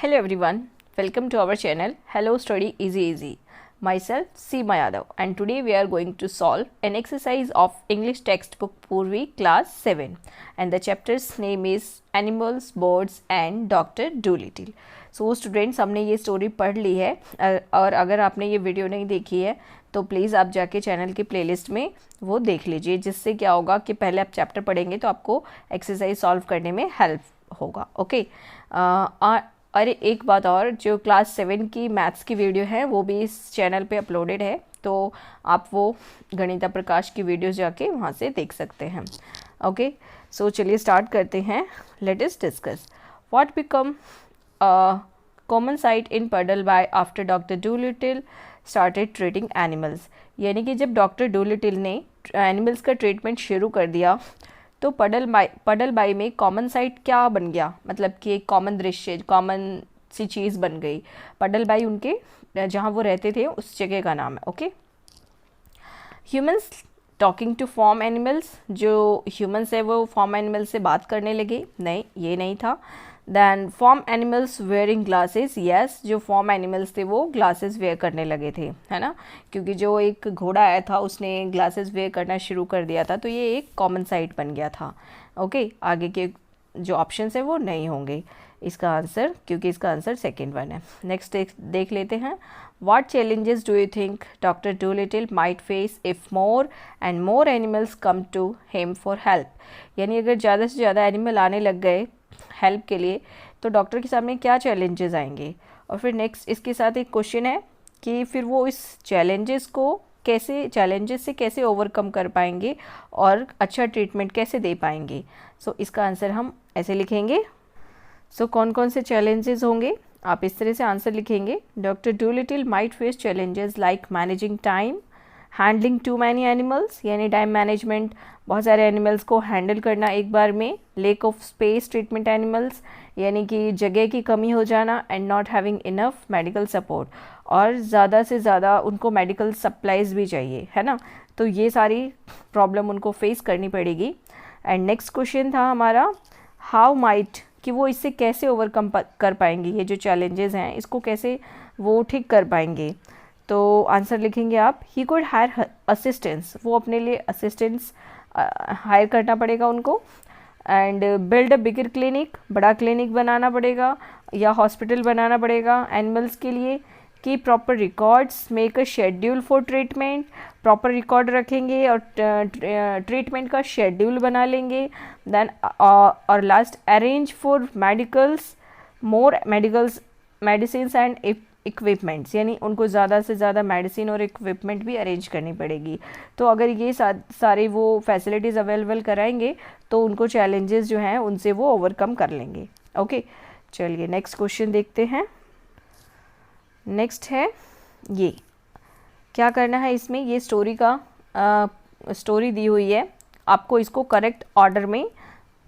Hello everyone, welcome to our channel Hello Study Easy Easy. Myself Seema Yadav and today we are going to solve an exercise of English textbook Purvi class 7 and the chapter's name is Animals, Birds and Dr. Dolittle. So students हमने ये story पढ़ ली है और अगर आपने ये video नहीं देखी है तो प्लीज़ आप जाके चैनल की प्लेलिस्ट में वो देख लीजिए, जिससे क्या होगा कि पहले आप चैप्टर पढ़ेंगे तो आपको एक्सरसाइज सॉल्व करने में हेल्प होगा. ओके. अरे एक बात और, जो क्लास 7 की मैथ्स की वीडियो है वो भी इस चैनल पे अपलोडेड है, तो आप वो गणिता प्रकाश की वीडियोस जाके वहाँ से देख सकते हैं. ओके, सो चलिए स्टार्ट करते हैं. Let us discuss what become common sight in Puddleby after Doctor Dolittle started treating animals. यानी कि जब डॉक्टर डूलिटिल ने एनिमल्स का ट्रीटमेंट शुरू कर दिया तो पडल बाई में कॉमन साइट क्या बन गया, मतलब कि एक कॉमन दृश्य, कॉमन सी चीज़ बन गई. पडल बाई उनके जहाँ वो रहते थे उस जगह का नाम है. Okay. Humans talking to form animals. जो ह्यूमंस है वो फॉर्म एनिमल से बात करने लगे. नहीं, ये नहीं था. Then farm animals wearing glasses. Yes, जो फॉर्म एनिमल्स थे वो ग्लासेस वेयर करने लगे थे, है ना, क्योंकि जो एक घोड़ा आया था उसने ग्लासेस वेयर करना शुरू कर दिया था, तो ये एक कॉमन साइट बन गया था. ओके. आगे के जो ऑप्शंस है वो नहीं होंगे इसका आंसर, क्योंकि इसका आंसर सेकेंड वन है. नेक्स्ट देख लेते हैं. What challenges do you think Dr. Dolittle might face if more and more animals come to him for help? यानी अगर ज़्यादा से ज़्यादा एनिमल आने लग गए हेल्प के लिए तो डॉक्टर के सामने क्या चैलेंजेस आएंगे. और फिर नेक्स्ट इसके साथ एक क्वेश्चन है कि फिर वो इस चैलेंजेस से कैसे ओवरकम कर पाएंगे और अच्छा ट्रीटमेंट कैसे दे पाएंगे. सो इसका आंसर हम ऐसे लिखेंगे. सो कौन कौन से चैलेंजेस होंगे आप इस तरह से आंसर लिखेंगे. Doctor Doolittle might face challenges like managing time, handling too many animals, यानी टाइम मैनेजमेंट, बहुत सारे एनिमल्स को हैंडल करना एक बार में. Lack of space treatment animals, यानी कि जगह की कमी हो जाना. And not having enough medical support, और ज़्यादा से ज़्यादा उनको मेडिकल सप्लाइज भी चाहिए, है ना. तो ये सारी प्रॉब्लम उनको फेस करनी पड़ेगी. एंड नेक्स्ट क्वेश्चन था हमारा हाउ माइट, कि वो इससे कैसे ओवरकम कर पाएंगे, ये जो चैलेंजेस हैं इसको कैसे वो ठीक कर पाएंगे. तो आंसर लिखेंगे आप ही कुड हायर असिस्टेंस, वो अपने लिए असिस्टेंस हायर करना पड़ेगा उनको. And build a bigger clinic, बड़ा क्लिनिक बनाना पड़ेगा या हॉस्पिटल बनाना पड़ेगा एनिमल्स के लिए. कि proper records, make a schedule for treatment, proper record रखेंगे और ट्रीटमेंट का शेड्यूल बना लेंगे. देन और last arrange for more medicines and equipments, यानी उनको ज़्यादा से ज़्यादा मेडिसिन और इक्विपमेंट भी अरेंज करनी पड़ेगी. तो अगर ये सारे वो फैसिलिटीज़ अवेलेबल कराएंगे तो उनको चैलेंजेस जो हैं उनसे वो ओवरकम कर लेंगे. ओके. चलिए नेक्स्ट क्वेश्चन देखते हैं. नेक्स्ट है ये, क्या करना है इसमें, ये स्टोरी दी हुई है, आपको इसको करेक्ट ऑर्डर में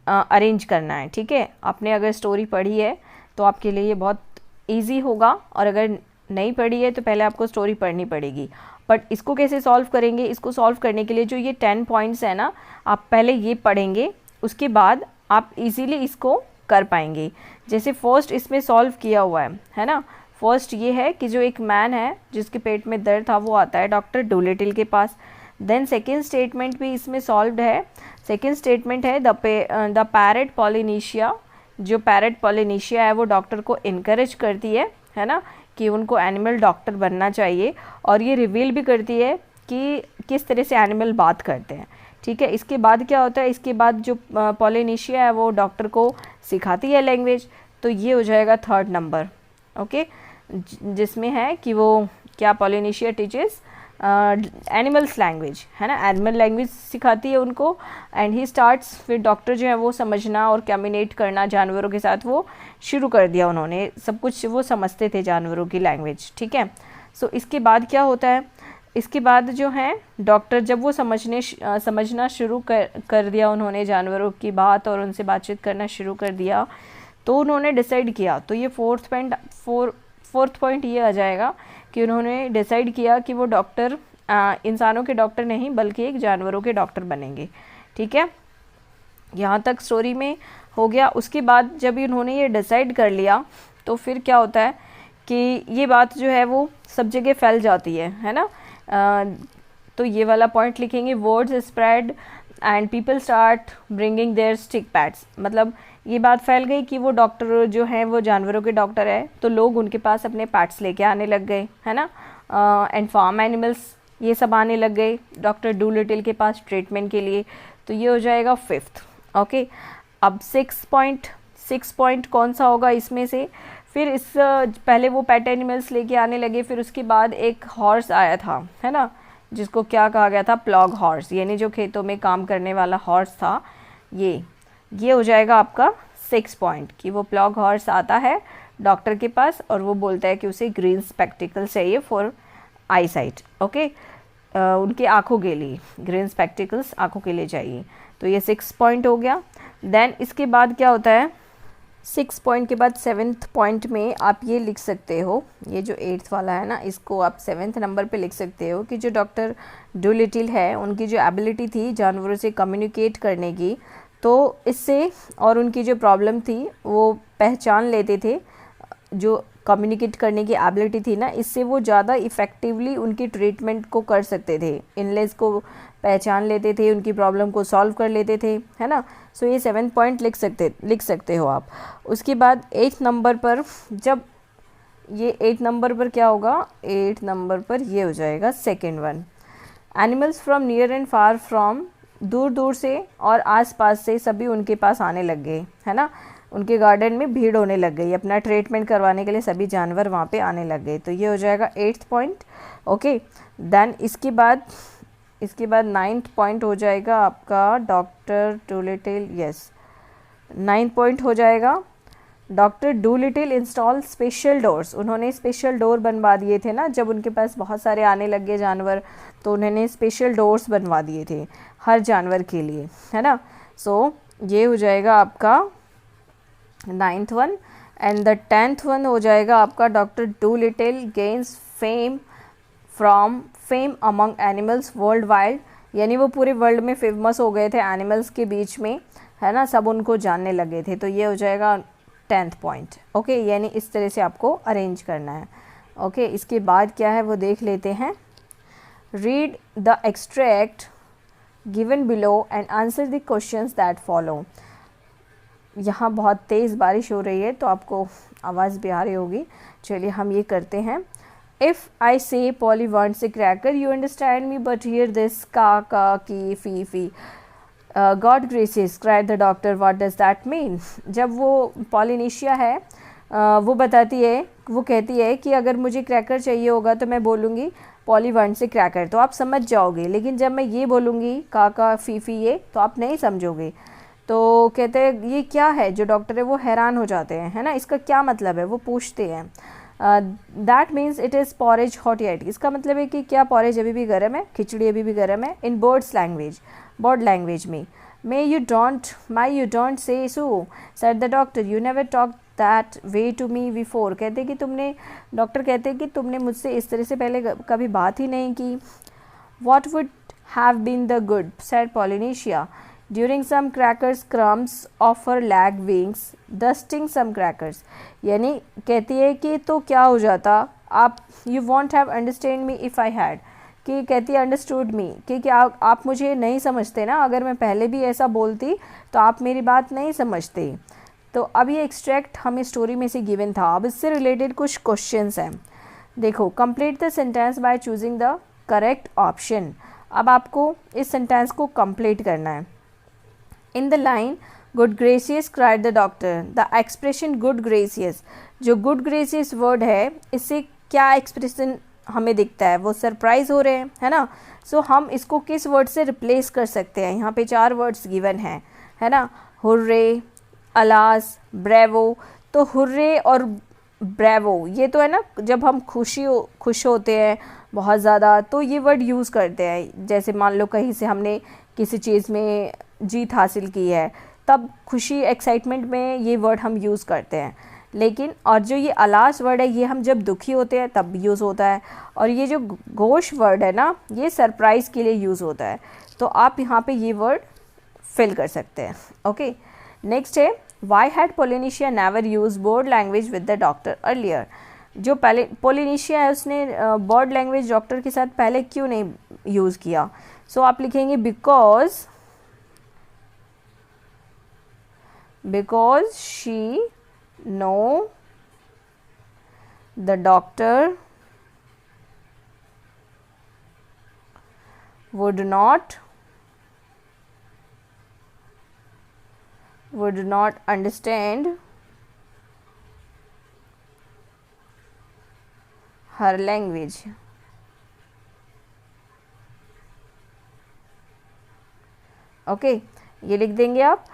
अरेंज करना है. ठीक है. आपने अगर स्टोरी पढ़ी है तो आपके लिए ये बहुत इजी होगा, और अगर नहीं पढ़ी है तो पहले आपको स्टोरी पढ़नी पड़ेगी. बट इसको कैसे सॉल्व करेंगे, इसको सॉल्व करने के लिए जो ये 10 पॉइंट्स है ना, आप पहले ये पढ़ेंगे, उसके बाद आप इजीली इसको कर पाएंगे. जैसे फर्स्ट इसमें सॉल्व किया हुआ है ना. फर्स्ट ये है कि जो एक मैन है जिसके पेट में दर्द था वो आता है डॉक्टर डूलिटिल के पास. देन सेकेंड स्टेटमेंट भी इसमें सॉल्व्ड है. सेकेंड स्टेटमेंट है द पैरेट पॉलिनेशिया, जो पैरेट पॉलिनेशिया है वो डॉक्टर को इनकरेज करती है ना, कि उनको एनिमल डॉक्टर बनना चाहिए, और ये रिवील भी करती है कि किस तरह से एनिमल बात करते हैं. ठीक है. इसके बाद क्या होता है, इसके बाद जो पॉलिनेशिया है वो डॉक्टर को सिखाती है लैंग्वेज. तो ये हो जाएगा थर्ड नंबर. ओके. जिसमें है कि वो क्या पॉलिनेशिया टीचेस एनिमल्स लैंग्वेज, है ना, एनिमल लैंग्वेज सिखाती है उनको. एंड ही स्टार्ट्स, फिर डॉक्टर जो है वो समझना और कम्युनिकेट करना जानवरों के साथ वो शुरू कर दिया. उन्होंने सब कुछ वो समझते थे जानवरों की लैंग्वेज. ठीक है. सो इसके बाद क्या होता है, इसके बाद जो है डॉक्टर जब वो समझना शुरू कर दिया उन्होंने जानवरों की बात और उनसे बातचीत करना शुरू कर दिया, तो उन्होंने डिसाइड किया. तो ये फोर्थ पॉइंट ये आ जाएगा कि उन्होंने डिसाइड किया कि वो डॉक्टर इंसानों के डॉक्टर नहीं बल्कि एक जानवरों के डॉक्टर बनेंगे. ठीक है. यहाँ तक स्टोरी में हो गया. उसके बाद जब इन्होंने ये डिसाइड कर लिया तो फिर क्या होता है कि ये बात जो है वो सब जगह फैल जाती है ना। तो ये वाला पॉइंट लिखेंगे, words spread and people start bringing their stick pads, मतलब ये बात फैल गई कि वो डॉक्टर जो हैं वो जानवरों के डॉक्टर है, तो लोग उनके पास अपने पैड्स लेके आने लग गए, है ना। एंड फार्म एनिमल्स ये सब आने लग गए डॉक्टर डूलिटिल के पास ट्रीटमेंट के लिए। तो ये हो जाएगा 5th। ओके, अब 6 पॉइंट कौन सा होगा इसमें से? फिर इस पहले वो पेट एनिमल्स लेके आने लगे, फिर उसके बाद एक हॉर्स आया था, है ना, जिसको क्या कहा गया था? प्लॉग हॉर्स, यानी जो खेतों में काम करने वाला हॉर्स था। ये हो जाएगा आपका 6 पॉइंट कि वो प्लॉग हॉर्स आता है डॉक्टर के पास और वो बोलता है कि उसे ग्रीन स्पेक्टिकल चाहिए फॉर आई साइट। ओके, उनके आँखों के लिए ग्रीन स्पेक्टिकल्स आँखों के लिए चाहिए। तो ये 6 पॉइंट हो गया। देन इसके बाद क्या होता है? 6 पॉइंट के बाद 7th पॉइंट में आप ये लिख सकते हो, ये जो 8th वाला है ना, इसको आप 7th नंबर पे लिख सकते हो कि जो डॉक्टर डूलिटिल है उनकी जो एबिलिटी थी जानवरों से कम्युनिकेट करने की, तो इससे और उनकी जो प्रॉब्लम थी वो पहचान लेते थे, जो कम्युनिकेट करने की एबिलिटी थी ना, इससे वो ज़्यादा इफ़ेक्टिवली उनकी ट्रीटमेंट को कर सकते थे, इनलेस को पहचान लेते थे, उनकी प्रॉब्लम को सॉल्व कर लेते थे, है ना। सो ये 7 पॉइंट लिख सकते हो आप। उसके बाद 8th नंबर पर, जब ये 8th नंबर पर क्या होगा? 8th नंबर पर ये हो जाएगा 2nd one, animals from near and far from, दूर दूर से और आसपास से सभी उनके पास आने लग गए, है ना। उनके गार्डन में भीड़ होने लग गई, अपना ट्रीटमेंट करवाने के लिए सभी जानवर वहाँ पे आने लग गए। तो ये हो जाएगा 8th पॉइंट। ओके, देन इसके बाद 9th पॉइंट हो जाएगा आपका doctor Doolittle. Yes, 9th point हो जाएगा doctor Doolittle install special doors. उन्होंने स्पेशल डोर बनवा दिए थे ना, जब उनके पास बहुत सारे आने लग गए जानवर, तो उन्होंने स्पेशल डोर्स बनवा दिए थे हर जानवर के लिए, है ना। सो ये हो जाएगा आपका 9th one. And the 10th one हो जाएगा आपका doctor Doolittle gains fame among animals world wide, यानी वो पूरे वर्ल्ड में फेमस हो गए थे एनिमल्स के बीच में, है ना, सब उनको जानने लगे थे। तो ये हो जाएगा 10th पॉइंट। ओके, यानी इस तरह से आपको अरेंज करना है। ओके, इसके बाद क्या है वो देख लेते हैं। Read the extract given below and answer the questions that follow. यहाँ बहुत तेज़ बारिश हो रही है तो आपको आवाज़ भी आ रही होगी। चलिए हम ये करते हैं। If I say Polly wants a cracker, you understand me, but hear this ka ka ki fi fi. God gracious, cried the doctor. What does that mean? जब वो पॉलिनेशिया है, वो कहती है कि अगर मुझे क्रैकर चाहिए होगा तो मैं बोलूँगी पॉली वांट्स ए क्रैकर, तो आप समझ जाओगे, लेकिन जब मैं ये बोलूँगी का फी फी ये, तो आप नहीं समझोगे। तो कहते हैं ये क्या है, जो डॉक्टर है वो हैरान हो जाते हैं, है ना, इसका क्या मतलब है, वो पूछते हैं। That means it is porridge hot yet, इसका मतलब है कि क्या पॉरेज अभी भी गर्म है, खिचड़ी अभी भी गर्म है। इन बर्ड लैंग्वेज में may you don't say so, said the doctor, you never talked that way to me before. Doctor कहते हैं कि तुमने मुझसे इस तरह से पहले कभी बात ही नहीं की। What would have been the good, said Polynesia, during some crackers crumbs of her lag wings, dusting some crackers. यानी कहती है कि तो क्या हो जाता आप, you won't have understand me if I had, कि कहती है अंडरस्टूड मी, कि आप मुझे नहीं समझते ना, अगर मैं पहले भी ऐसा बोलती तो आप मेरी बात नहीं समझते। तो अब ये एक्सट्रैक्ट हमें स्टोरी में से गिवन था। अब इससे रिलेटेड कुछ क्वेश्चंस हैं, देखो। Complete the sentence by choosing the correct option. अब आपको इस सेंटेंस को कंप्लीट करना है। In the line good gracious cried the doctor, the expression good gracious, जो गुड ग्रेसियस वर्ड है इससे क्या एक्सप्रेशन हमें दिखता है, वो सरप्राइज हो रहे हैं, है ना। सो हम इसको किस वर्ड से रिप्लेस कर सकते हैं? यहाँ पे 4 वर्ड्स गिवन हैं, है ना, हुर्रे, अलास, ब्रेवो। तो हुर्रे और ब्रेवो ये तो है ना, जब हम खुश होते हैं बहुत ज़्यादा तो ये वर्ड यूज़ करते हैं। जैसे मान लो कहीं से हमने किसी चीज़ में जीत हासिल की है, तब खुशी एक्साइटमेंट में ये वर्ड हम यूज़ करते हैं। लेकिन और जो ये अलास वर्ड है ये हम जब दुखी होते हैं तब यूज़ होता है। और ये जो गोश वर्ड है ना, ये सरप्राइज़ के लिए यूज़ होता है। तो आप यहाँ पे ये वर्ड फिल कर सकते हैं। ओके, नेक्स्ट है why had Polynesia never use board language with the doctor earlier. जो पहले पोलिनेशिया है उसने बोर्ड लैंग्वेज डॉक्टर के साथ पहले क्यों नहीं यूज़ किया। सो आप लिखेंगे because she know the doctor would not understand her language। Okay, ये लिख देंगे आप।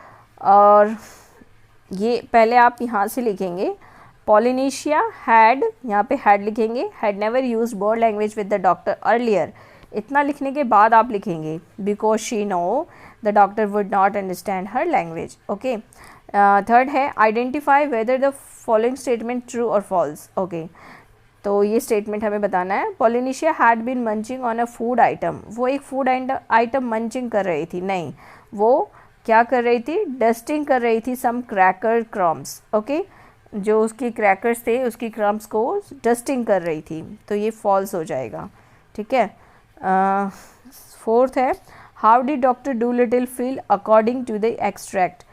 और ये पहले आप यहाँ से लिखेंगे पोलिनेशिया हैड, यहाँ पे हैड लिखेंगे, had never use board language with the doctor earlier. इतना लिखने के बाद आप लिखेंगे because she know the doctor would not understand her language. Okay, third है identify whether the following statement true और फॉल्स। ओके, तो ये स्टेटमेंट हमें बताना है। Polynesia had been munching on a food item. वो एक फूड आइटम मंचिंग कर रही थी, नहीं, वो क्या कर रही थी, डस्टिंग कर रही थी सम क्रैकर क्रम्स। ओके, जो उसकी क्रैकर्स थे उसकी क्रम्स को डस्टिंग कर रही थी, तो ये फॉल्स हो जाएगा। ठीक है। फोर्थ है how did doctor Doolittle feel according to the extract.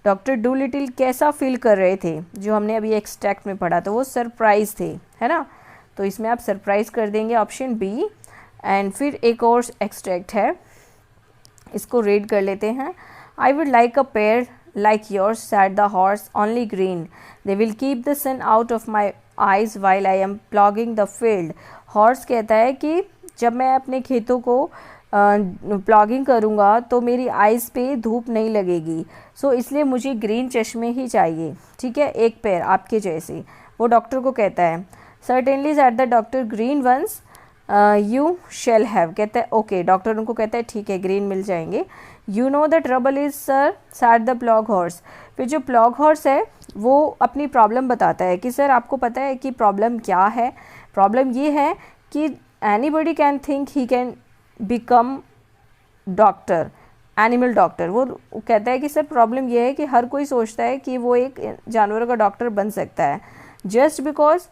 Doctor Doolittle कैसा फील कर रहे थे, जो हमने अभी एक्सट्रैक्ट में पढ़ा, तो वो सरप्राइज थे, है ना। तो इसमें आप सरप्राइज कर देंगे ऑप्शन बी। एंड फिर एक और एक्सट्रैक्ट है, इसको रीड कर लेते हैं। I would like a pair like yours, said the horse, only green. They will keep the sun out of my eyes while I am ploughing the field. Horse कहता है कि जब मैं अपने खेतों को प्लॉगिंग करूँगा तो मेरी आइज़ पे धूप नहीं लगेगी, सो इसलिए मुझे ग्रीन चश्मे ही चाहिए। ठीक है, एक पेयर आपके जैसे, वो डॉक्टर को कहता है। Certainly said the doctor green ones you shall have, कहता है ओके, डॉक्टर उनको कहता है ठीक है ग्रीन मिल जाएंगे। You know the trouble is sir, sad the plough horse. फिर जो प्लॉग हॉर्स है वो अपनी प्रॉब्लम बताता है कि सर आपको पता है कि प्रॉब्लम क्या है। प्रॉब्लम ये है कि anybody can think he can become doctor, animal doctor. वो कहता है कि सर प्रॉब्लम ये है कि हर कोई सोचता है कि वो एक जानवरों का डॉक्टर बन सकता है, जस्ट बिकॉज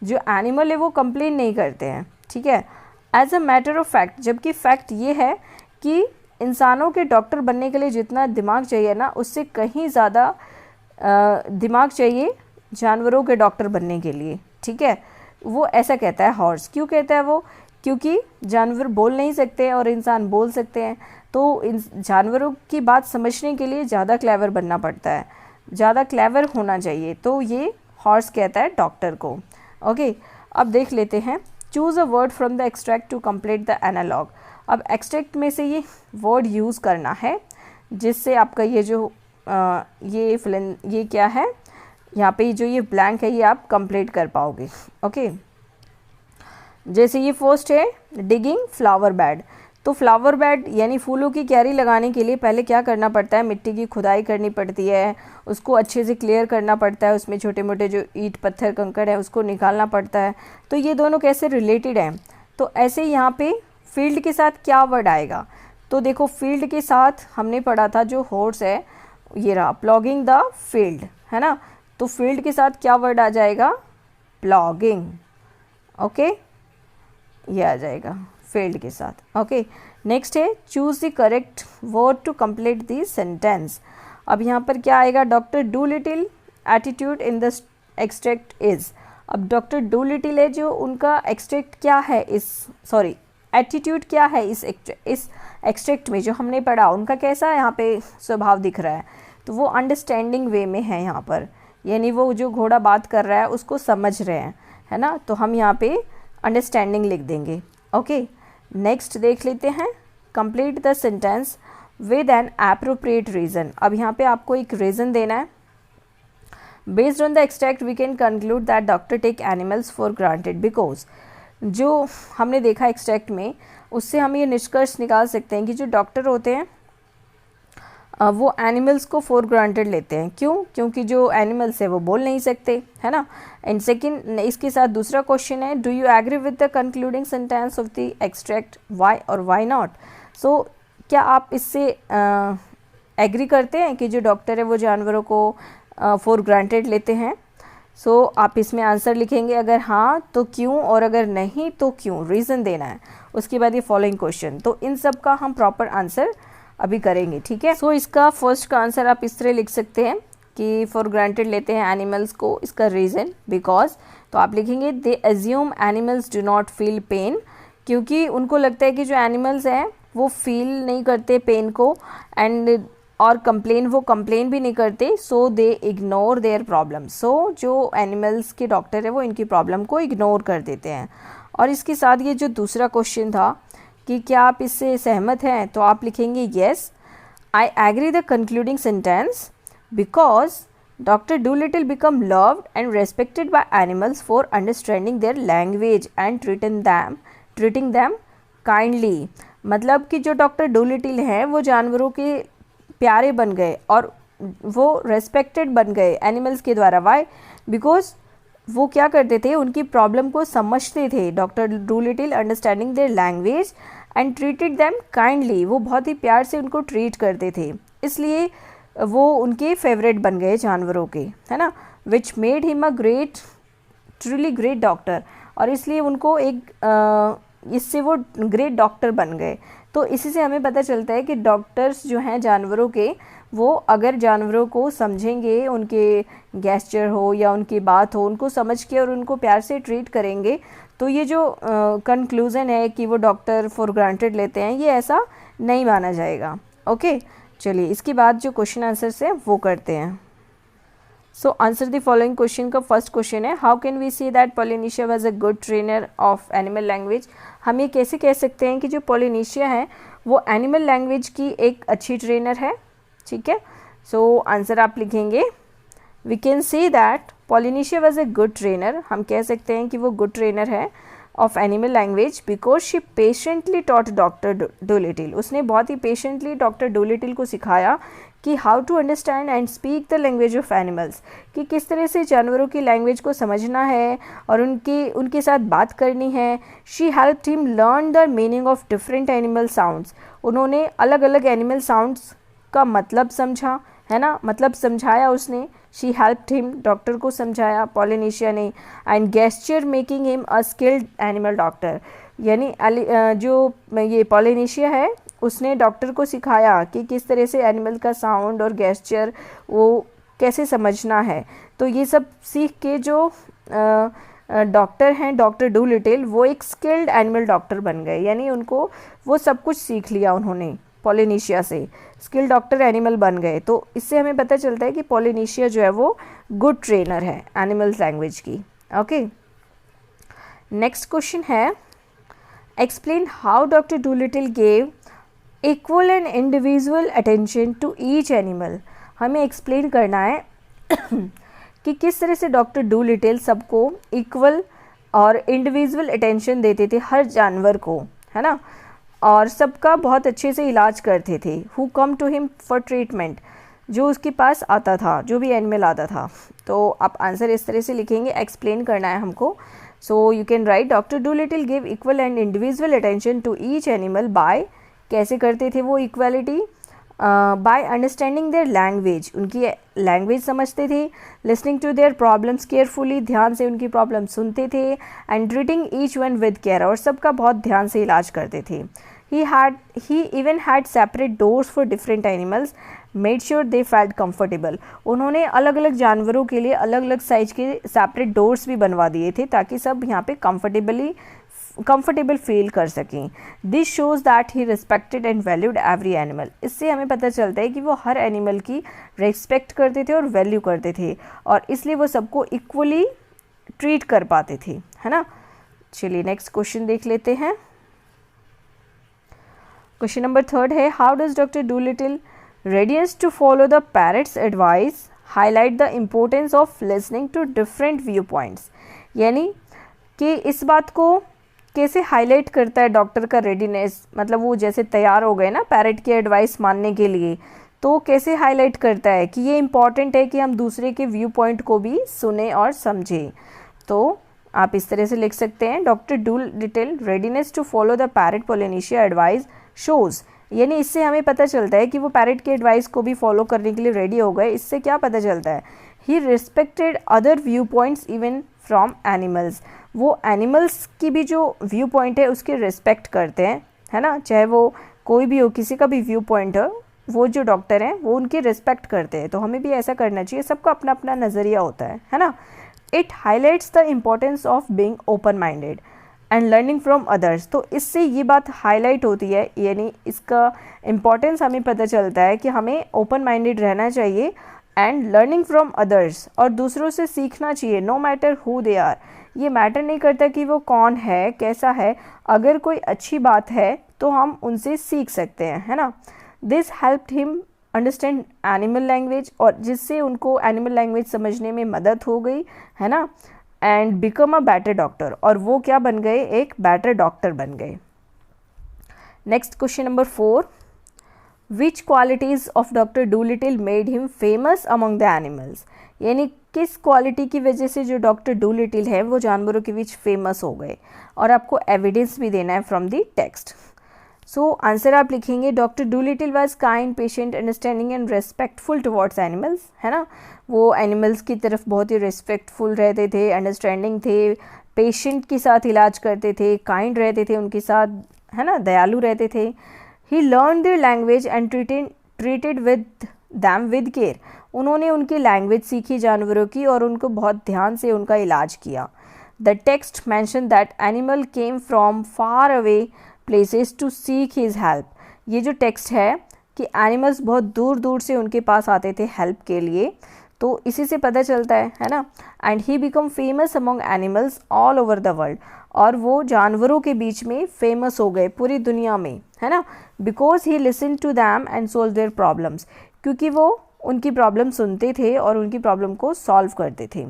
जो एनिमल है वो कंप्लेन नहीं करते हैं। ठीक है, as a matter of fact, जबकि फैक्ट ये है कि इंसानों के डॉक्टर बनने के लिए जितना दिमाग चाहिए ना, उससे कहीं ज़्यादा दिमाग चाहिए जानवरों के डॉक्टर बनने के लिए। ठीक है, वो ऐसा कहता है हॉर्स। क्यों कहता है वो, क्योंकि जानवर बोल नहीं सकते और इंसान बोल सकते हैं, तो इन जानवरों की बात समझने के लिए ज़्यादा क्लेवर बनना पड़ता है, ज़्यादा क्लेवर होना चाहिए, तो ये हॉर्स कहता है डॉक्टर को। ओके, अब देख लेते हैं। Choose a word from the extract to complete the analogue. अब एक्सट्रैक्ट में से ये वर्ड यूज़ करना है जिससे आपका ये जो ये क्या है, यहाँ पे जो ये ब्लैंक है ये आप कंप्लीट कर पाओगे। ओके, जैसे ये फर्स्ट है डिगिंग फ्लावर बेड। तो फ्लावर बेड यानी फूलों की क्यारी लगाने के लिए पहले क्या करना पड़ता है, मिट्टी की खुदाई करनी पड़ती है, उसको अच्छे से क्लियर करना पड़ता है, उसमें छोटे मोटे जो ईंट पत्थर कंकड़ है उसको निकालना पड़ता है। तो ये दोनों कैसे रिलेटेड हैं, तो ऐसे यहाँ पे फील्ड के साथ क्या वर्ड आएगा, तो देखो फील्ड के साथ हमने पढ़ा था जो हॉर्स है ये रहा, प्लॉगिंग द फील्ड, है ना। तो फील्ड के साथ क्या वर्ड आ जाएगा, प्लॉगिंग। ओके, ये आ जाएगा फील्ड के साथ। ओके, नेक्स्ट है choose the correct word to complete the sentence. अब यहाँ पर क्या आएगा, doctor Doolittle attitude in the extract is. अब डॉक्टर डूलिटिल है जो उनका एक्सट्रैक्ट क्या है, एटीट्यूड क्या है इस एक्सट्रैक्ट में जो हमने पढ़ा, उनका कैसा यहाँ पे स्वभाव दिख रहा है, तो वो अंडरस्टैंडिंग वे में है यहाँ पर, यानी वो जो घोड़ा बात कर रहा है उसको समझ रहे हैं, है ना। तो हम यहाँ पे अंडरस्टैंडिंग लिख देंगे। ओके, नेक्स्ट देख लेते हैं, complete the sentence with an appropriate reason. अब यहाँ पे आपको एक रीज़न देना है। Based on the extract we can conclude that doctor take animals for granted because, जो हमने देखा एक्सट्रैक्ट में उससे हम ये निष्कर्ष निकाल सकते हैं कि जो डॉक्टर होते हैं वो एनिमल्स को फॉर ग्रांटेड लेते हैं। क्यों, क्योंकि जो एनिमल्स है वो बोल नहीं सकते, है ना। एंड सेकंड, इसके साथ दूसरा क्वेश्चन है, do you agree with the concluding sentence of the extract, why और वाई नॉट। सो क्या आप इससे एग्री करते हैं कि जो डॉक्टर है वो जानवरों को फॉर ग्रांटेड लेते हैं। सो आप इसमें आंसर लिखेंगे, अगर हाँ तो क्यों, और अगर नहीं तो क्यों, रीज़न देना है। उसके बाद ये फॉलोइंग क्वेश्चन, तो इन सब का हम प्रॉपर आंसर अभी करेंगे, ठीक है। सो इसका फर्स्ट का आंसर आप इस तरह लिख सकते हैं कि फॉर ग्रांटेड लेते हैं एनिमल्स को, इसका रीज़न बिकॉज, तो आप लिखेंगे they assume animals do not feel pain, क्योंकि उनको लगता है कि जो एनिमल्स हैं वो फील नहीं करते पेन को, एंड और वो कंप्लेन भी नहीं करते, सो दे इग्नोर देयर प्रॉब्लम। सो जो एनिमल्स के डॉक्टर है वो इनकी प्रॉब्लम को इग्नोर कर देते हैं। और इसके साथ ये जो दूसरा क्वेश्चन था कि क्या आप इससे सहमत हैं, तो आप लिखेंगे yes I agree the concluding sentence because doctor Doolittle become loved and respected by animals for understanding their language and treating them kindly. मतलब कि जो डॉक्टर डूलिटिल हैं वो जानवरों के प्यारे बन गए और वो रेस्पेक्टेड बन गए एनिमल्स के द्वारा। वाई? बिकॉज वो क्या करते थे, उनकी प्रॉब्लम को समझते थे। Doctor Doolittle understanding their language and treated them kindly, वो बहुत ही प्यार से उनको ट्रीट करते थे, इसलिए वो उनके फेवरेट बन गए जानवरों के, है ना। Which made him a truly great doctor, और इसलिए उनको इससे वो ग्रेट डॉक्टर बन गए। तो इसी से हमें पता चलता है कि डॉक्टर्स जो हैं जानवरों के, वो अगर जानवरों को समझेंगे, उनके गेस्चर हो या उनकी बात हो, उनको समझ के और उनको प्यार से ट्रीट करेंगे, तो ये जो कंक्लूज़न है कि वो डॉक्टर फॉर ग्रांटेड लेते हैं, ये ऐसा नहीं माना जाएगा। ओके, चलिए इसके बाद जो क्वेश्चन आंसर्स है वो करते हैं। So answer the following question का फर्स्ट क्वेश्चन है, how can we see that Polynesia was a good trainer of animal language. हम ये कैसे कह सकते हैं कि जो पॉलिनेशिया है वो एनिमल लैंग्वेज की एक अच्छी ट्रेनर है, ठीक है। सो आंसर आप लिखेंगे, we can say that Polynesia was a good trainer, हम कह सकते हैं कि वो गुड ट्रेनर है of animal language because she patiently taught doctor Doolittle. उसने बहुत ही पेशेंटली डॉक्टर डूलिटिल को सिखाया कि how to understand and speak the language of animals, कि किस तरह से जानवरों की लैंग्वेज को समझना है और उनके साथ बात करनी है। She helped him learn the meaning of different animal sounds, उन्होंने अलग अलग एनिमल साउंड्स का मतलब समझा, है ना, मतलब समझाया उसने। शी हेल्प्ड हिम, डॉक्टर को समझाया पॉलिनेशिया ने, and gesture making him a skilled animal doctor, यानी जो ये पॉलिनेशिया है उसने डॉक्टर को सिखाया कि किस तरह से एनिमल का साउंड और गेस्चर वो कैसे समझना है। तो ये सब सीख के जो डॉक्टर हैं, डॉक्टर डूलिटिल, वो एक स्किल्ड एनिमल डॉक्टर बन गए, यानी उनको वो सब कुछ सीख लिया उन्होंने पॉलिनेशिया से, स्किल डॉक्टर एनिमल बन गए। तो इससे हमें पता चलता है कि पॉलिनेशिया जो है वो गुड ट्रेनर है एनिमल्स लैंग्वेज की। ओके, नेक्स्ट क्वेश्चन है, explain how doctor Doolittle gave equal and individual attention to each animal. हमें एक्सप्लेन करना है कि किस तरह से डॉक्टर डूलिटिल सबको इक्वल और इंडिविजुअल अटेंशन देते थे, हर जानवर को, है ना, और सबका बहुत अच्छे से इलाज करते थे। Who come to him for treatment, जो उसके पास आता था, जो भी एनिमल आता था। तो आप आंसर इस तरह से लिखेंगे, एक्सप्लेन करना है हमको। So you can write Doctor Dolittle give equal and individual attention to each animal by, कैसे करते थे वो equality, by understanding their language, उनकी लैंग्वेज समझते थे, listening to their problems carefully, ध्यान से उनकी प्रॉब्लम सुनते थे, and treating each one with care, और सबका बहुत ध्यान से इलाज करते थे। He even had separate doors for different animals, made sure they felt comfortable, उन्होंने अलग अलग जानवरों के लिए अलग अलग साइज के सेपरेट डोर्स भी बनवा दिए थे ताकि सब यहाँ पे कंफर्टेबल फील कर सकें। This shows that he respected and valued every animal, इससे हमें पता चलता है कि वो हर एनिमल की रिस्पेक्ट करते थे और वैल्यू करते थे, और इसलिए वो सबको इक्वली ट्रीट कर पाते थे, है ना। चलिए नेक्स्ट क्वेश्चन देख लेते हैं। क्वेश्चन नंबर 3 है, how does doctor Doolittle readiness to follow the parrot's advice highlight the importance of listening to different viewpoints, यानी कि इस बात को कैसे हाईलाइट करता है डॉक्टर का रेडीनेस, मतलब वो जैसे तैयार हो गए ना पैरट की एडवाइस मानने के लिए, तो कैसे हाईलाइट करता है कि ये इम्पॉर्टेंट है कि हम दूसरे के व्यू पॉइंट को भी सुने और समझें। तो आप इस तरह से लिख सकते हैं, doctor Doolittle readiness to follow the parrot Polynesia advice shows, यानी इससे हमें पता चलता है कि वो पैरट के एडवाइस को भी फॉलो करने के लिए रेडी हो गए। इससे क्या पता चलता है he respected other view points even from animals, वो एनिमल्स की भी जो व्यू पॉइंट है उसकी रिस्पेक्ट करते हैं, है ना, चाहे वो कोई भी हो, किसी का भी व्यू पॉइंट हो, वो जो डॉक्टर हैं वो उनकी रिस्पेक्ट करते हैं। तो हमें भी ऐसा करना चाहिए, सबका अपना अपना नज़रिया होता है ना। It highlights the importance of being open minded and learning from others. तो इससे ये बात हाईलाइट होती है, यानी इसका इम्पोर्टेंस हमें पता चलता है कि हमें ओपन माइंडेड रहना चाहिए एंड लर्निंग फ्रॉम अदर्स, और दूसरों से सीखना चाहिए, no matter who they are. ये मैटर नहीं करता कि वो कौन है, कैसा है, अगर कोई अच्छी बात है तो हम उनसे सीख सकते हैं, है ना। This helped him understand animal language, और जिससे उनको एनिमल लैंग्वेज समझने में मदद हो गई, है ना, and become a better doctor, और वो क्या बन गए, एक बेटर डॉक्टर बन गए। Next question number 4, which qualities of doctor Doolittle made him famous among the animals, यानी किस क्वालिटी की वजह से जो डॉक्टर डूलिटिल है वो जानवरों के बीच फेमस हो गए, और आपको एविडेंस भी देना है from the text. So answer आप लिखेंगे, doctor Doolittle was kind, patient, understanding and respectful towards animals, है ना, वो एनिमल्स की तरफ बहुत ही रिस्पेक्टफुल रहते थे, अंडरस्टैंडिंग थे, पेशेंट के साथ इलाज करते थे, काइंड रहते थे उनके साथ, है ना, दयालु रहते थे। He learn their language and treated with them with care, उन्होंने उनकी लैंग्वेज सीखी जानवरों की और उनको बहुत ध्यान से उनका इलाज किया। The text mention that animal came from far away places to seek his help, ये जो टेक्स्ट है कि एनिमल्स बहुत दूर दूर से उनके पास आते थे हेल्प के लिए, तो इसी से पता चलता है ना। And he become famous among animals all over the world, और वो जानवरों के बीच में फेमस हो गए पूरी दुनिया में, है ना, because he listen to them and solve their problems, क्योंकि वो उनकी प्रॉब्लम सुनते थे और उनकी प्रॉब्लम को सॉल्व करते थे,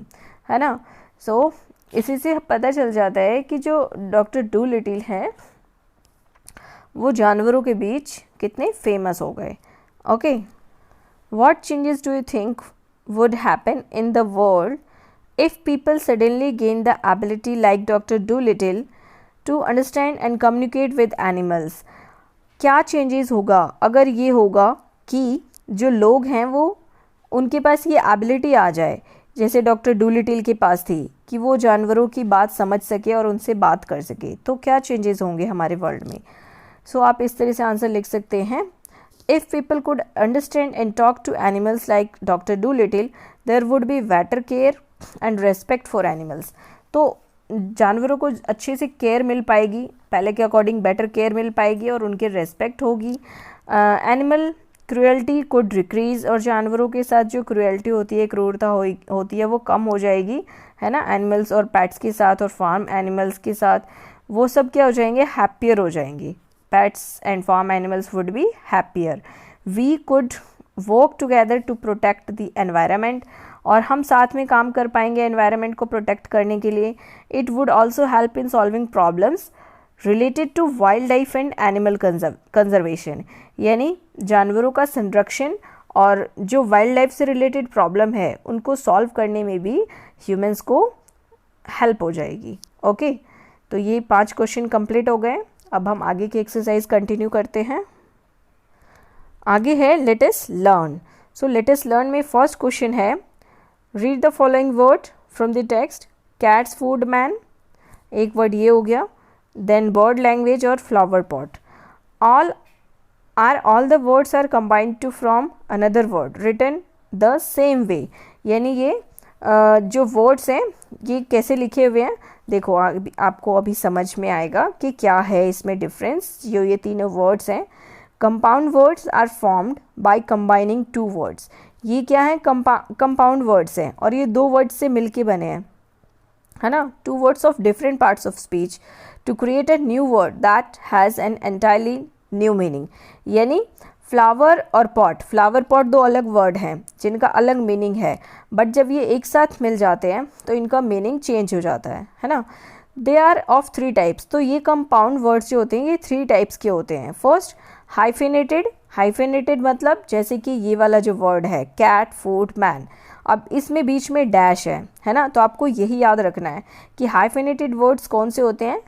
है ना। सो इसी से पता चल जाता है कि जो डॉक्टर डूलिटिल है वो जानवरों के बीच कितने फेमस हो गए। Okay, what changes do you think would happen in the world if people suddenly gain the ability like Dr. Dolittle to understand and communicate with animals? क्या चेंजेस होगा अगर ये होगा कि जो लोग हैं वो उनके पास ये एबिलिटी आ जाए जैसे डॉक्टर डूलिटिल के पास थी कि वो जानवरों की बात समझ सके और उनसे बात कर सके, तो क्या चेंजेस होंगे हमारे वर्ल्ड में। सो आप इस तरह से आंसर लिख सकते हैं, if people could understand and talk to animals like Dr. Dolittle, there would be better care and respect for animals. तो जानवरों को अच्छे से केयर मिल पाएगी, पहले के अकॉर्डिंग बेटर केयर मिल पाएगी और उनकी रेस्पेक्ट होगी। एनिमल क्रूएल्टी को डिक्रीज, और जानवरों के साथ जो क्रूएल्टी होती है, क्रूरता होती है, वो कम हो जाएगी, है ना। एनिमल्स और पेट्स के साथ और फार्म एनिमल्स के साथ वो सब क्या हो जाएंगे, हैप्पियर हो जाएंगी। Pets and farm animals would be happier. We could work together to protect the environment, और हम साथ में काम कर पाएंगे environment को protect करने के लिए। It would also help in solving problems related to wildlife and animal conservation, यानी जानवरों का संरक्षण और जो वाइल्ड लाइफ से रिलेटेड प्रॉब्लम है उनको सॉल्व करने में भी ह्यूमंस को हेल्प हो जाएगी। ओके, तो ये 5 क्वेश्चन कंप्लीट हो गए। अब हम आगे की एक्सरसाइज कंटिन्यू करते हैं। आगे है let us learn. So let us learn में फर्स्ट क्वेश्चन है, read the following word from the text. Cats food man, एक वर्ड ये हो गया, देन बर्ड लैंग्वेज और flower pot. All the words are combined to from another word written the same way, यानी ये जो वर्ड्स हैं ये कैसे लिखे हुए हैं, देखो आपको अभी समझ में आएगा कि क्या है इसमें डिफरेंस। जो ये तीनों वर्ड्स हैं, compound words are formed by combining 2 words. ये क्या है, कंपाउंड वर्ड्स हैं और ये 2 वर्ड्स से मिलके बने हैं, है ना। 2 words of different parts of speech to create a new word that has an entirely new meaning, यानी फ्लावर और पॉट, फ्लावर पॉट 2 अलग वर्ड हैं जिनका अलग मीनिंग है, बट जब ये एक साथ मिल जाते हैं तो इनका मीनिंग चेंज हो जाता है ना। दे आर ऑफ 3 टाइप्स, तो ये कंपाउंड वर्ड्स जो होते हैं ये 3 टाइप्स के होते हैं। फर्स्ट हाइफिनेटेड, हाइफिनेटेड मतलब जैसे कि ये वाला जो वर्ड है कैट फूड मैन, अब इसमें बीच में डैश है ना, तो आपको यही याद रखना है कि हाइफिनेटेड वर्ड्स कौन से होते हैं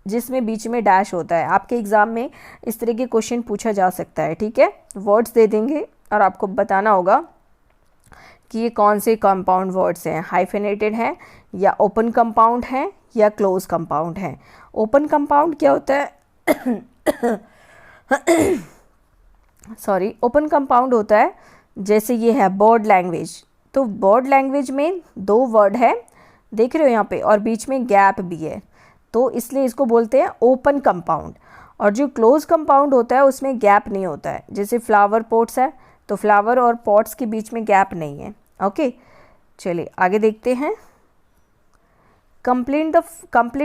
जिसमें बीच में डैश होता है। आपके एग्जाम में इस तरह के क्वेश्चन पूछा जा सकता है, ठीक है। वर्ड्स दे देंगे और आपको बताना होगा कि ये कौन से कंपाउंड वर्ड्स हैं, हाइफेनेटेड हैं या ओपन कंपाउंड हैं या क्लोज कंपाउंड हैं। ओपन कंपाउंड क्या होता है सॉरी, ओपन कंपाउंड होता है जैसे ये है बर्ड लैंग्वेज। तो बर्ड लैंग्वेज में 2 वर्ड है, देख रहे हो यहाँ पे, और बीच में गैप भी है, तो इसलिए इसको बोलते हैं ओपन कंपाउंड। और जो क्लोज कंपाउंड होता है उसमें गैप नहीं होता है, जैसे फ्लावर पॉट्स है तो फ्लावर और पॉट्स के बीच में गैप नहीं है। ओके, चलिए आगे देखते हैं। Complete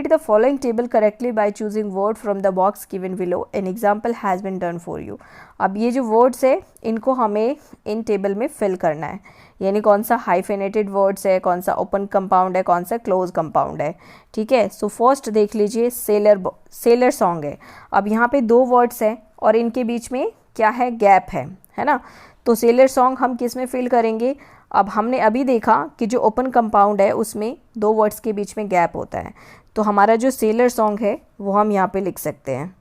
the following table correctly by choosing word from the box given below. An example has been done for you. अब ये जो वर्ड्स है इनको हमें इन टेबल में फिल करना है, यानी कौन सा हाइफेनेटेड वर्ड्स है, कौन सा ओपन कंपाउंड है, कौन सा क्लोज कंपाउंड है। ठीक है, सो फर्स्ट देख लीजिए, सेलर सॉन्ग है। अब यहाँ पे 2 वर्ड्स हैं और इनके बीच में क्या है, गैप है ना। तो सेलर सॉन्ग हम किस में फिल करेंगे। अब हमने अभी देखा कि जो ओपन कंपाउंड है उसमें 2 वर्ड्स के बीच में गैप होता है, तो हमारा जो सेलर सॉन्ग है वो हम यहाँ पे लिख सकते हैं।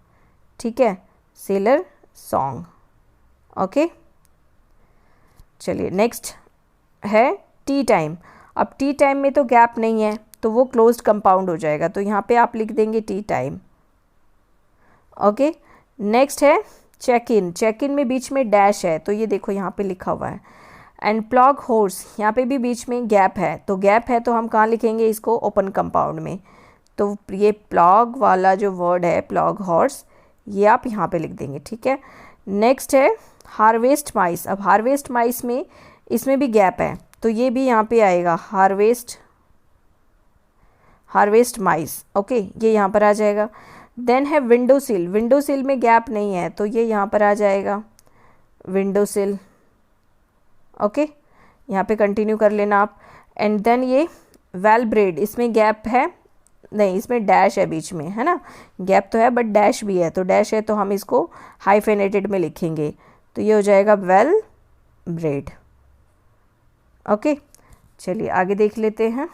ठीक है, सेलर सॉन्ग। ओके, चलिए नेक्स्ट है टी टाइम। अब टी टाइम में तो गैप नहीं है तो वो क्लोज्ड कंपाउंड हो जाएगा, तो यहाँ पे आप लिख देंगे टी टाइम। ओके, नेक्स्ट है चेक इन। चेक इन में बीच में डैश है, तो ये देखो यहाँ पे लिखा हुआ है। एंड प्लॉग हॉर्स, यहाँ पे भी बीच में गैप है, तो गैप है तो हम कहाँ लिखेंगे इसको, ओपन कंपाउंड में। तो ये प्लॉग वाला जो वर्ड है, प्लॉग हॉर्स, ये आप यहाँ पे लिख देंगे। ठीक है, नेक्स्ट है हार्वेस्ट माइस। अब हार्वेस्ट माइस में इसमें भी गैप है, तो ये भी यहाँ पे आएगा हार्वेस्ट माइस। ओके, ये यहाँ पर आ जाएगा। देन है विंडो सिल। विंडो सिल में गैप नहीं है, तो ये यहाँ पर आ जाएगा विंडो सिल। ओके, यहाँ पे कंटिन्यू कर लेना आप। एंड देन ये वेल ब्रेड, इसमें गैप है नहीं, इसमें डैश है बीच में, है ना। गैप तो है बट डैश भी है, तो डैश है तो हम इसको हाइफेनेटेड में लिखेंगे, तो ये हो जाएगा वेल ब्रेड। ओके, चलिए आगे देख लेते हैं।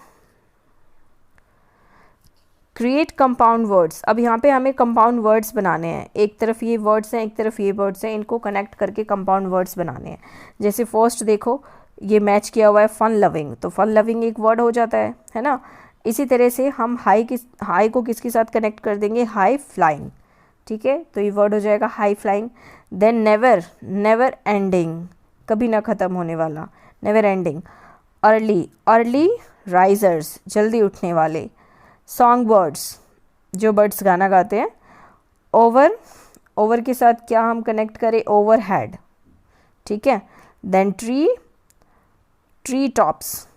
Create compound words. अब यहाँ पे हमें कंपाउंड वर्ड्स बनाने हैं, एक तरफ ये वर्ड्स हैं एक तरफ ये वर्ड्स हैं, इनको कनेक्ट करके कंपाउंड वर्ड्स बनाने हैं। जैसे फर्स्ट देखो, ये मैच किया हुआ है फन लविंग, तो फन लविंग एक वर्ड हो जाता है ना। इसी तरह से हम हाई को किसके साथ कनेक्ट कर देंगे, हाई फ्लाइंग। ठीक है, तो ये वर्ड हो जाएगा high flying. Then never ending, कभी ना ख़त्म होने वाला, नेवर एंडिंग। अर्ली राइजर्स, जल्दी उठने वाले। सॉन्ग बर्ड्स, जो बर्ड्स गाना गाते हैं। ओवर के साथ क्या हम कनेक्ट करें, ओवर हेड। ठीक है, देन ट्री टॉप्स।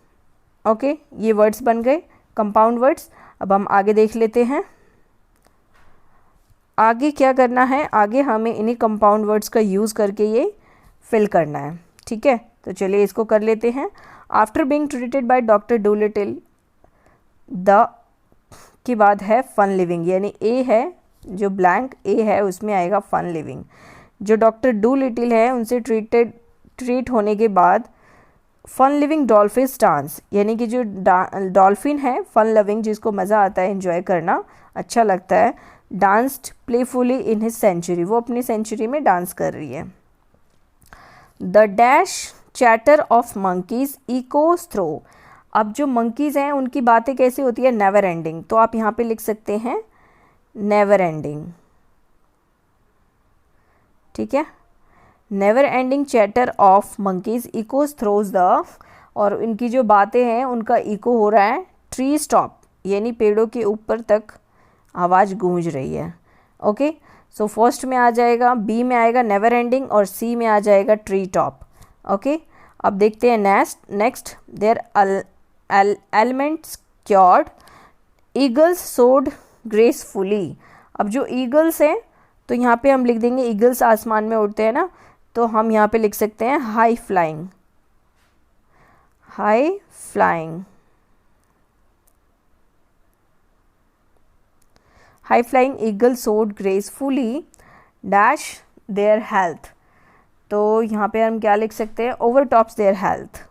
ओके, ये वर्ड्स बन गए कंपाउंड वर्ड्स। अब हम आगे देख लेते हैं, आगे क्या करना है। आगे हमें इन्हीं कंपाउंड वर्ड्स का यूज़ करके ये फिल करना है। ठीक है, तो चलिए इसको कर लेते हैं। After being treated by doctor Doolittle, the के बाद है फन लिविंग, यानी ए है जो ब्लैंक ए है उसमें आएगा फन लिविंग। जो डॉक्टर डूलिटिल है उनसे ट्रीट होने के बाद फन लिविंग डॉल्फिन डांस, यानी कि जो डॉल्फिन है फन लविंग, जिसको मज़ा आता है, एंजॉय करना अच्छा लगता है, danced playfully in his century, वो अपनी सेंचुरी में डांस कर रही है। The dash chatter of monkeys echoes through. अब जो मंकीज़ हैं उनकी बातें कैसी होती है, नेवर एंडिंग, तो आप यहाँ पे लिख सकते हैं नेवर एंडिंग। ठीक है, never ending chatter of monkeys echoes throws the, और इनकी जो बातें हैं उनका इको हो रहा है ट्री स्टॉप, यानी पेड़ों के ऊपर तक आवाज़ गूंज रही है। ओके, सो फर्स्ट में आ जाएगा, बी में आएगा नेवर एंडिंग और सी में आ जाएगा ट्री टॉप। ओके, अब देखते हैं next their elements cured, eagles soared gracefully. अब जो ईगल्स हैं तो यहाँ पे हम लिख देंगे, ईगल्स आसमान में उड़ते हैं ना, तो हम यहाँ पे लिख सकते हैं high flying. High flying eagle सोड ग्रेसफुली डैश देयर हेल्थ, तो यहाँ पे हम क्या लिख सकते हैं, over tops their health,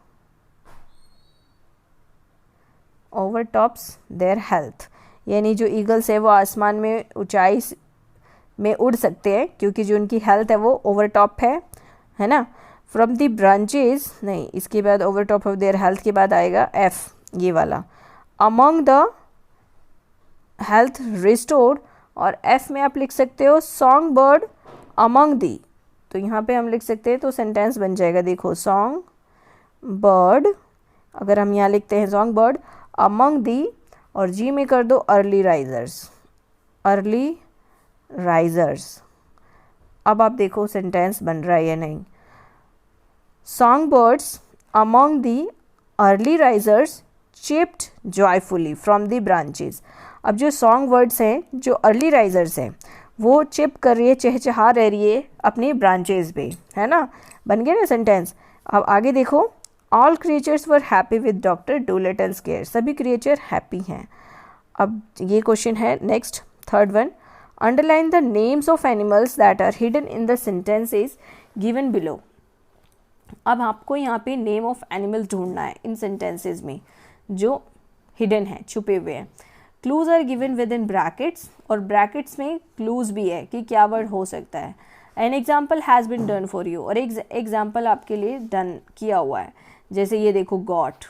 over tops their health, यानी जो ईगल्स है वो आसमान में ऊंचाई में उड़ सकते हैं क्योंकि जो उनकी हेल्थ है वो ओवर टॉप है ना। फ्रॉम द ब्रांचेज नहीं, इसके बाद over top of their health के बाद आएगा एफ, ये वाला अमंग द हेल्थ रिस्टोर्ड, और एफ में आप लिख सकते हो सॉन्ग बर्ड अमंग दी, तो यहाँ पे हम लिख सकते हैं तो सेंटेंस बन जाएगा, देखो सॉन्ग बर्ड, अगर हम यहाँ लिखते हैं सॉन्ग बर्ड अमंग दी, और जी में कर दो अर्ली राइजर्स, अर्ली राइजर्स। अब आप देखो सेंटेंस बन रहा है या नहीं। Song birds among the early risers chipped joyfully from the branches. अब जो सॉन्ग वर्ड्स हैं, जो अर्ली राइजर्स हैं, वो चिप कर रही है, चहचहा रह रही है अपनी ब्रांचेस पे, है ना, बन गया ना सेंटेंस। अब आगे देखो, all creatures were happy with Doctor Dolittle's care, सभी क्रिएचर हैप्पी हैं। अब ये क्वेश्चन है next, third one, underline the names of animals that are hidden in the sentences given below. अब आपको यहाँ पे नेम ऑफ एनिमल्स ढूंढना है इन सेंटेंसेस में जो हिडन है, छुपे हुए हैं। Clues are given within brackets, और ब्रैकेट्स में क्लूज भी है कि क्या वर्ड हो सकता है। An example has been done for you, और एक एग्जाम्पल आपके लिए डन किया हुआ है, जैसे ये देखो गॉट,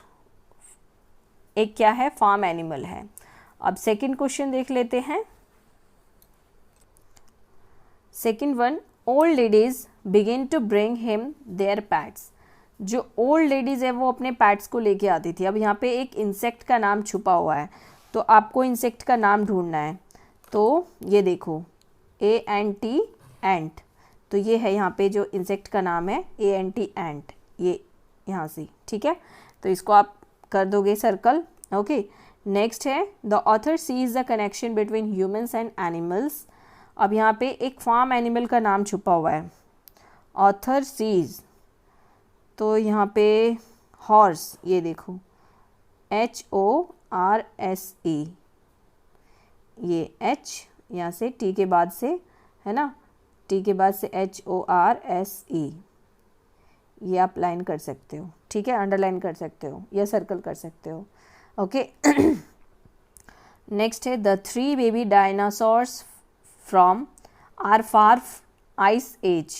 एक क्या है, फार्म एनिमल है। अब सेकंड क्वेश्चन देख लेते हैं। Second one, old ladies begin to bring him their pets, जो ओल्ड लेडीज़ है वो अपने पैट्स को लेके आती थी। अब यहाँ पे एक इंसेक्ट का नाम छुपा हुआ है, तो आपको इंसेक्ट का नाम ढूंढना है। तो ये देखो ANT एंट, तो ये है यहाँ पे जो इंसेक्ट का नाम है ANT एंट, ये यहाँ से, ठीक है, तो इसको आप कर दोगे सर्कल। ओके, नेक्स्ट है the author sees the connection between humans and animals. अब यहाँ पे एक फार्म एनिमल का नाम छुपा हुआ है, ऑथर सीज, तो यहाँ पे हॉर्स, ये देखो HORSE, ये H यहाँ से T के बाद से, है ना, T के बाद से HORSE, ये आप लाइन कर सकते हो, ठीक है, अंडरलाइन कर सकते हो या सर्कल कर सकते हो। ओके, नेक्स्ट है the 3 baby dinosaurs from are far ice age,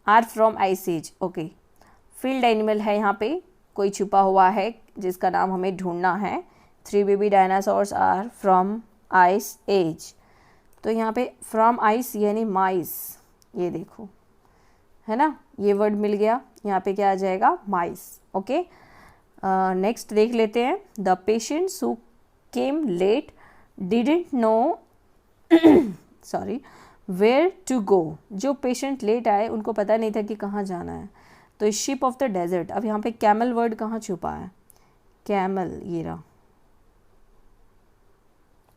are from ice age. Okay, field animal है, यहाँ पे कोई छुपा हुआ है जिसका नाम हमें ढूंढना है। 3 baby dinosaurs are from ice age, तो यहाँ पे फ्रॉम आइस यानी माइस, ये देखो, है ना, ये वर्ड मिल गया, यहाँ पे क्या आ जाएगा, माइस। ओके, नेक्स्ट देख लेते हैं, the patients who came late didn't know sorry where to go, जो पेशेंट लेट आए उनको पता नहीं था कि कहाँ जाना है। तो शिप ऑफ द डेजर्ट, अब यहाँ पे कैमल वर्ड कहाँ छुपा है, कैमल, ये रहा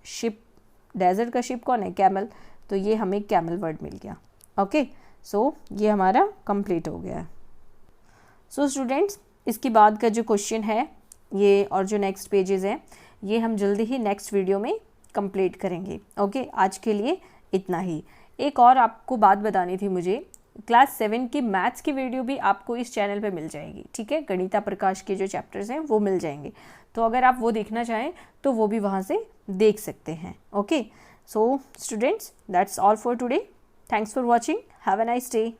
शिप, डेजर्ट का शिप कौन है, कैमल, तो ये हमें कैमल वर्ड मिल गया। ओके, सो ये हमारा कंप्लीट हो गया है। सो स्टूडेंट्स, इसके बाद का जो क्वेश्चन है ये और जो नेक्स्ट पेजेस हैं ये हम जल्दी ही नेक्स्ट वीडियो में कंप्लीट करेंगे। ओके, आज के लिए इतना ही। एक और आपको बात बतानी थी मुझे, क्लास 7 की मैथ्स की वीडियो भी आपको इस चैनल पे मिल जाएगी, ठीक है, गणिता प्रकाश के जो चैप्टर्स हैं वो मिल जाएंगे, तो अगर आप वो देखना चाहें तो वो भी वहाँ से देख सकते हैं। Okay, so students, that's all for today, thanks for watching, have a nice day.